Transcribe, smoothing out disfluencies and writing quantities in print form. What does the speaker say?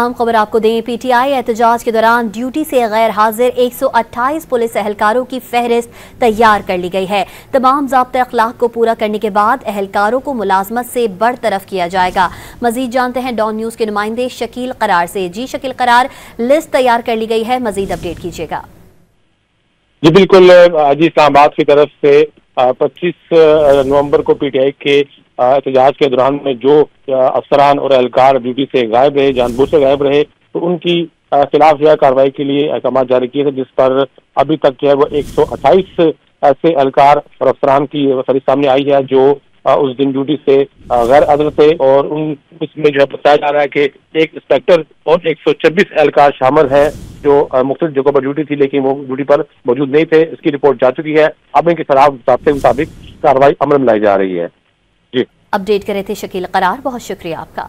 अहम खबर आपको दें, पीटीआई एहतजाज के दौरान ड्यूटी से गैर हाजिर 128 पुलिस एहलकारों की फहरिस्त तैयार कर ली गई है। तमाम ज़ाब्ते अखलाक को पूरा करने के बाद एहलकारों को मुलाजमत से बरतरफ किया जाएगा। मजीद जानते हैं डॉन न्यूज़ के नुमाइंदे शकील करार से। जी शकील करार, लिस्ट तैयार कर ली गई है, मजीद अपडेट कीजिएगा। जी बिल्कुल, आज इस्लामाबाद की तरफ से 25 नवंबर को पीटीआई के एहतजाज के दौरान में जो अफसरान और एहलकार ड्यूटी से गायब रहे, जानबूझ से गायब रहे, तो उनकी खिलाफ जो है कार्रवाई के लिए अहकाम जारी किए थे, जिस पर अभी तक जो है वो 128 ऐसे एहलकार और अफसरान की फहरिस्त सामने आई है जो उस दिन ड्यूटी से गैर हाजिर थे। और उसमें जो है बताया जा रहा है कि एक इंस्पेक्टर और 126 एहलकार शामिल है जो मुख्तलिफ जगहों पर ड्यूटी थी, लेकिन वो ड्यूटी पर मौजूद नहीं थे। इसकी रिपोर्ट जा चुकी है। अब इनके खिलाफ ज़ाब्ते के मुताबिक कार्रवाई अमल में लाई जा रही है। जी, अपडेट कर रहे थे शकील करार, बहुत शुक्रिया आपका।